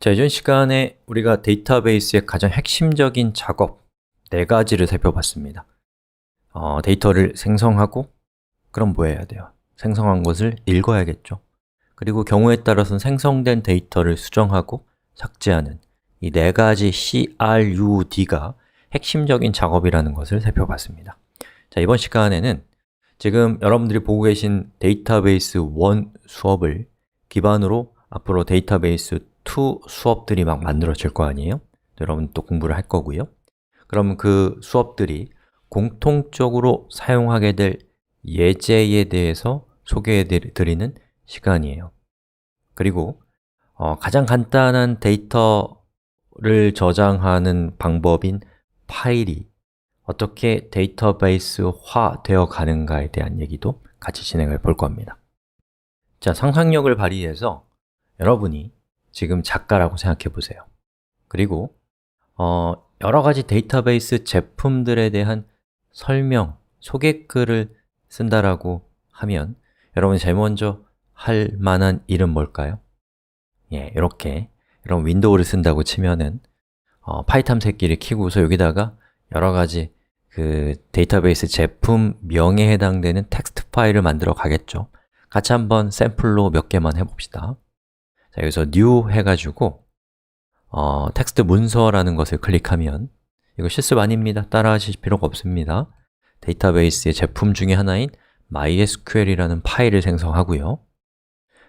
자, 이전 시간에 우리가 데이터베이스의 가장 핵심적인 작업 4가지를 살펴봤습니다. 데이터를 생성하고, 그럼 뭐 해야 돼요? 생성한 것을 읽어야겠죠. 그리고 경우에 따라서는 생성된 데이터를 수정하고 삭제하는 이 4가지 CRUD가 핵심적인 작업이라는 것을 살펴봤습니다. 자, 이번 시간에는 지금 여러분들이 보고 계신 데이터베이스 1 수업을 기반으로 앞으로 데이터베이스 2 수업들이 막 만들어질 거 아니에요? 여러분 또 공부를 할 거고요. 그럼 그 수업들이 공통적으로 사용하게 될 예제에 대해서 소개해 드리는 시간이에요. 그리고 가장 간단한 데이터를 저장하는 방법인 파일이 어떻게 데이터베이스화 되어 가는가에 대한 얘기도 같이 진행해 볼 겁니다. 자, 상상력을 발휘해서 여러분이 지금 작가라고 생각해 보세요. 그리고 여러 가지 데이터베이스 제품들에 대한 설명, 소개글을 쓴다라고 하면 여러분이 제일 먼저 할 만한 일은 뭘까요? 예, 이렇게 여러분 윈도우를 쓴다고 치면은 파이 탐색기를 켜고서 여기다가 여러 가지 그 데이터베이스 제품 명에 해당되는 텍스트 파일을 만들어 가겠죠. 같이 한번 샘플로 몇 개만 해봅시다. 자, 여기서 new 해가지고 텍스트 문서라는 것을 클릭하면 이거 실습 아닙니다. 따라하실 필요가 없습니다. 데이터베이스의 제품 중에 하나인 MySQL이라는 파일을 생성하고요.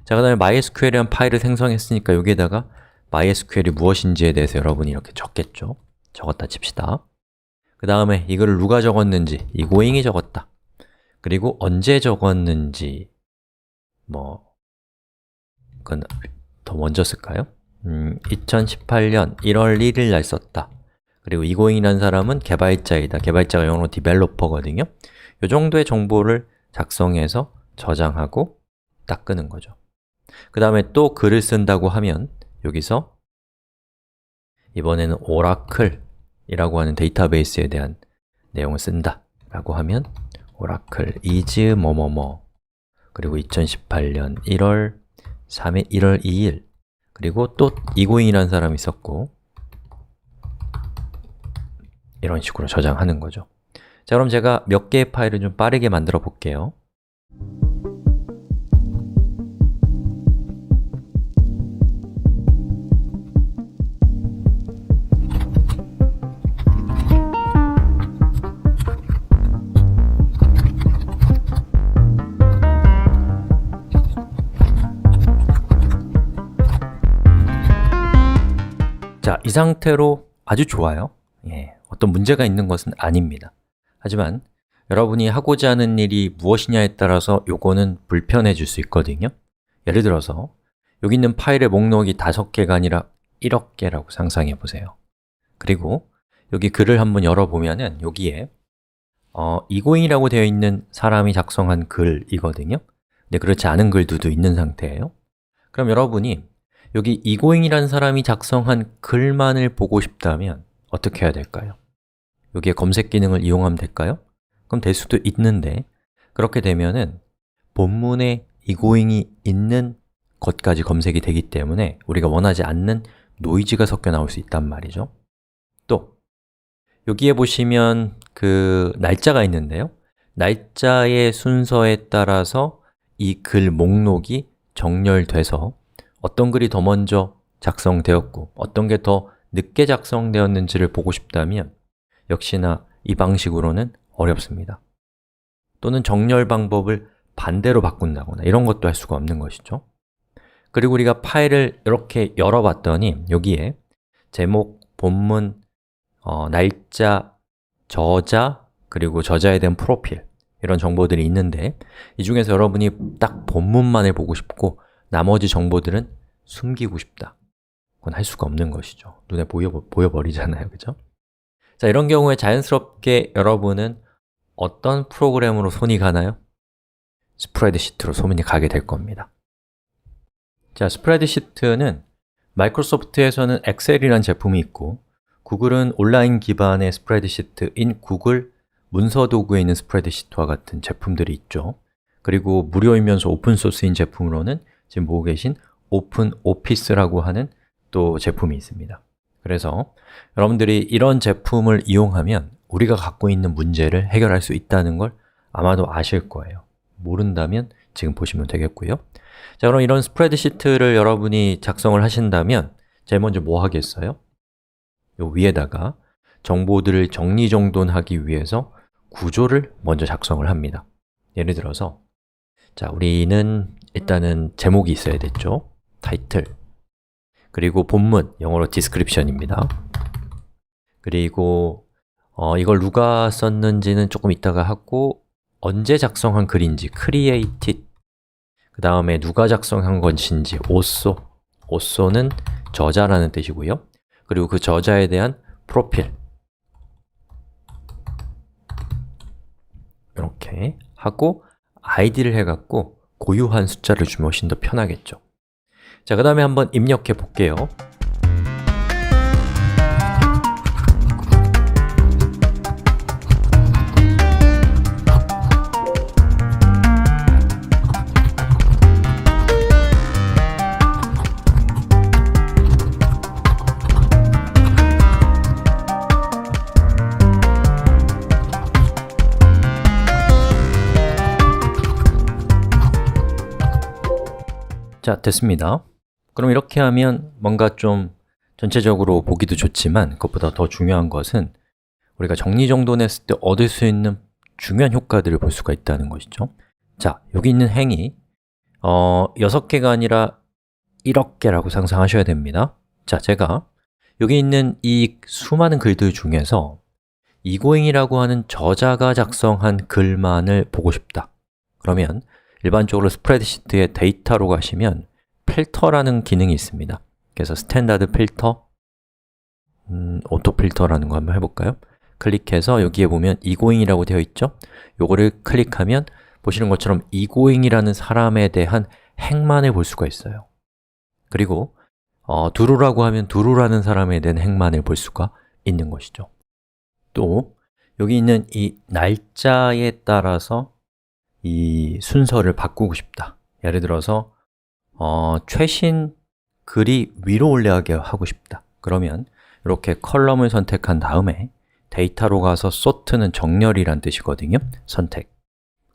자, 그 다음에 MySQL이라는 파일을 생성했으니까 여기에다가 MySQL이 무엇인지에 대해서 여러분이 이렇게 적겠죠. 적었다 칩시다. 그 다음에 이거를 누가 적었는지, 이고잉이 적었다. 그리고 언제 적었는지, 그건 더 먼저 쓸까요? 2018년 1월 1일 날 썼다. 그리고 이고잉이라는 사람은 개발자이다. 개발자가 영어로 디벨로퍼거든요. 이 정도의 정보를 작성해서 저장하고 닦는 거죠. 그 다음에 또 글을 쓴다고 하면 여기서 이번에는 오라클이라고 하는 데이터베이스에 대한 내용을 쓴다 라고 하면 오라클 is 뭐뭐뭐 그리고 2018년 1월 3일, 1월 2일 그리고 또 이고잉이라는 사람이 있었고 이런 식으로 저장하는 거죠. 자, 그럼 제가 몇 개의 파일을 좀 빠르게 만들어 볼게요. 자, 이 상태로 아주 좋아요. 예, 어떤 문제가 있는 것은 아닙니다. 하지만 여러분이 하고자 하는 일이 무엇이냐에 따라서 요거는 불편해질 수 있거든요. 예를 들어서 여기 있는 파일의 목록이 5개가 아니라 1억 개라고 상상해 보세요. 그리고 여기 글을 한번 열어보면은 여기에 이고잉이라고 되어 있는 사람이 작성한 글이거든요. 근데 그렇지 않은 글들도 있는 상태예요. 그럼 여러분이 여기 이고잉이라는 사람이 작성한 글만을 보고 싶다면 어떻게 해야 될까요? 여기에 검색 기능을 이용하면 될까요? 그럼 될 수도 있는데 그렇게 되면은 본문에 이고잉이 있는 것까지 검색이 되기 때문에 우리가 원하지 않는 노이즈가 섞여 나올 수 있단 말이죠. 또 여기에 보시면 그 날짜가 있는데요. 날짜의 순서에 따라서 이 글 목록이 정렬돼서 어떤 글이 더 먼저 작성되었고 어떤 게 더 늦게 작성되었는지를 보고 싶다면 역시나 이 방식으로는 어렵습니다. 또는 정렬 방법을 반대로 바꾼다거나 이런 것도 할 수가 없는 것이죠. 그리고 우리가 파일을 이렇게 열어봤더니 여기에 제목, 본문, 날짜, 저자, 그리고 저자에 대한 프로필 이런 정보들이 있는데 이 중에서 여러분이 딱 본문만을 보고 싶고 나머지 정보들은 숨기고 싶다. 그건 할 수가 없는 것이죠. 눈에 보여버리잖아요. 그죠? 자, 이런 경우에 자연스럽게 여러분은 어떤 프로그램으로 손이 가나요? 스프레드시트로 손이 가게 될 겁니다. 자, 스프레드시트는 마이크로소프트에서는 엑셀이라는 제품이 있고 구글은 온라인 기반의 스프레드시트인 구글 문서 도구에 있는 스프레드시트와 같은 제품들이 있죠. 그리고 무료이면서 오픈소스인 제품으로는 지금 보고 계신 오픈 오피스라고 하는 또 제품이 있습니다. 그래서 여러분들이 이런 제품을 이용하면 우리가 갖고 있는 문제를 해결할 수 있다는 걸 아마도 아실 거예요. 모른다면 지금 보시면 되겠고요. 자, 그럼 이런 스프레드시트를 여러분이 작성을 하신다면 제일 먼저 뭐 하겠어요? 요 위에다가 정보들을 정리정돈하기 위해서 구조를 먼저 작성을 합니다. 예를 들어서 자, 우리는 일단은 제목이 있어야 됐죠. 타이틀, 그리고 본문, 영어로 description입니다. 그리고 이걸 누가 썼는지는 조금 이따가 하고, 언제 작성한 글인지 created, 그 다음에 누가 작성한 것인지 also 는 저자라는 뜻이고요. 그리고 그 저자에 대한 프로필, 이렇게 하고 id를 해갖고 고유한 숫자를 주면 훨씬 더 편하겠죠. 자, 그 다음에 한번 입력해 볼게요. 자, 됐습니다. 그럼 이렇게 하면 뭔가 좀 전체적으로 보기도 좋지만 그것보다 더 중요한 것은 우리가 정리정돈했을 때 얻을 수 있는 중요한 효과들을 볼 수가 있다는 것이죠. 자, 여기 있는 행이 6개가 아니라 1억 개라고 상상하셔야 됩니다. 자, 제가 여기 있는 이 수많은 글들 중에서 이고잉이라고 하는 저자가 작성한 글만을 보고 싶다. 그러면 일반적으로 스프레드시트에 데이터로 가시면 필터라는 기능이 있습니다. 그래서 스탠다드 필터, 오토 필터라는 거 한번 해볼까요? 클릭해서 여기에 보면 이고잉이라고 되어 있죠? 요거를 클릭하면 보시는 것처럼 이고잉이라는 사람에 대한 행만을 볼 수가 있어요. 그리고 두루라고 하면 두루라는 사람에 대한 행만을 볼 수가 있는 것이죠. 또 여기 있는 이 날짜에 따라서 이 순서를 바꾸고 싶다. 예를 들어서 최신 글이 위로 올라가게 하고 싶다. 그러면 이렇게 컬럼을 선택한 다음에 데이터로 가서 sort는 정렬이란 뜻이거든요. 선택.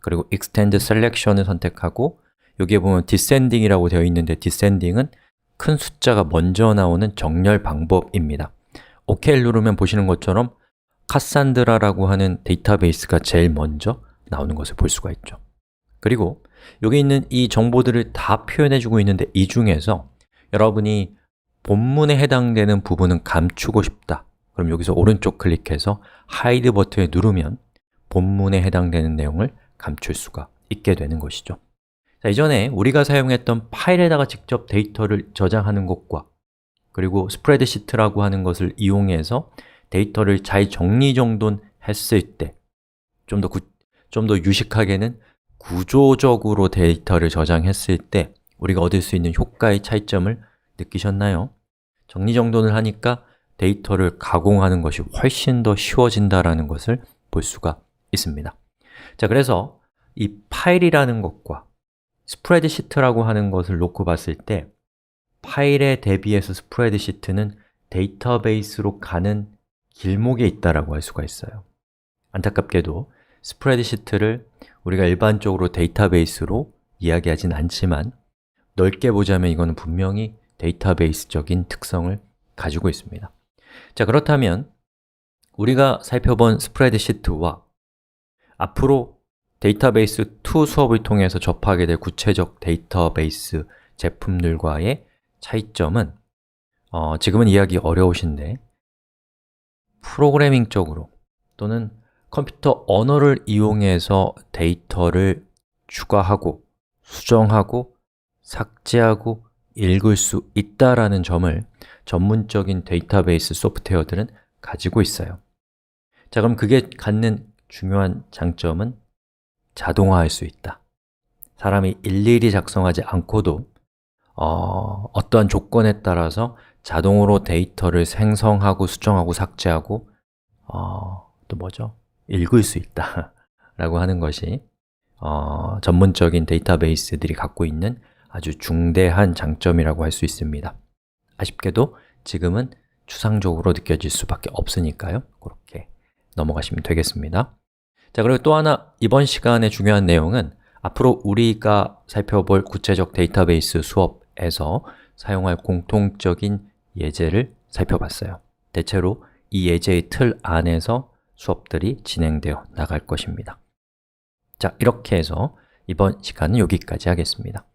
그리고 extend selection을 선택하고 여기에 보면 descending이라고 되어 있는데 descending은 큰 숫자가 먼저 나오는 정렬 방법입니다. OK를 누르면 보시는 것처럼 카산드라라고 하는 데이터베이스가 제일 먼저 나오는 것을 볼 수가 있죠. 그리고 여기 있는 이 정보들을 다 표현해주고 있는데 이 중에서 여러분이 본문에 해당되는 부분은 감추고 싶다. 그럼 여기서 오른쪽 클릭해서 Hide 버튼을 누르면 본문에 해당되는 내용을 감출 수가 있게 되는 것이죠. 자, 이전에 우리가 사용했던 파일에다가 직접 데이터를 저장하는 것과 그리고 스프레드시트라고 하는 것을 이용해서 데이터를 잘 정리정돈했을 때 좀 더 유식하게는 구조적으로 데이터를 저장했을 때 우리가 얻을 수 있는 효과의 차이점을 느끼셨나요? 정리정돈을 하니까 데이터를 가공하는 것이 훨씬 더 쉬워진다는 것을 볼 수가 있습니다. 자, 그래서 이 파일이라는 것과 스프레드시트라고 하는 것을 놓고 봤을 때 파일에 대비해서 스프레드시트는 데이터베이스로 가는 길목에 있다라고 할 수가 있어요. 안타깝게도 스프레드시트를 우리가 일반적으로 데이터베이스로 이야기하진 않지만 넓게 보자면 이거는 분명히 데이터베이스적인 특성을 가지고 있습니다. 자, 그렇다면 우리가 살펴본 스프레드시트와 앞으로 데이터베이스 2 수업을 통해서 접하게 될 구체적 데이터베이스 제품들과의 차이점은 지금은 이해하기 어려우신데 프로그래밍적으로 또는 컴퓨터 언어를 이용해서 데이터를 추가하고 수정하고 삭제하고 읽을 수 있다라는 점을 전문적인 데이터베이스 소프트웨어들은 가지고 있어요. 자, 그럼 그게 갖는 중요한 장점은 자동화할 수 있다. 사람이 일일이 작성하지 않고도 어떠한 조건에 따라서 자동으로 데이터를 생성하고 수정하고 삭제하고 또 뭐죠? 읽을 수 있다 라고 하는 것이 전문적인 데이터베이스들이 갖고 있는 아주 중대한 장점이라고 할 수 있습니다. 아쉽게도 지금은 추상적으로 느껴질 수밖에 없으니까요. 그렇게 넘어가시면 되겠습니다. 자, 그리고 또 하나 이번 시간의 중요한 내용은 앞으로 우리가 살펴볼 구체적 데이터베이스 수업에서 사용할 공통적인 예제를 살펴봤어요. 대체로 이 예제의 틀 안에서 수업들이 진행되어 나갈 것입니다. 자, 이렇게 해서 이번 시간은 여기까지 하겠습니다.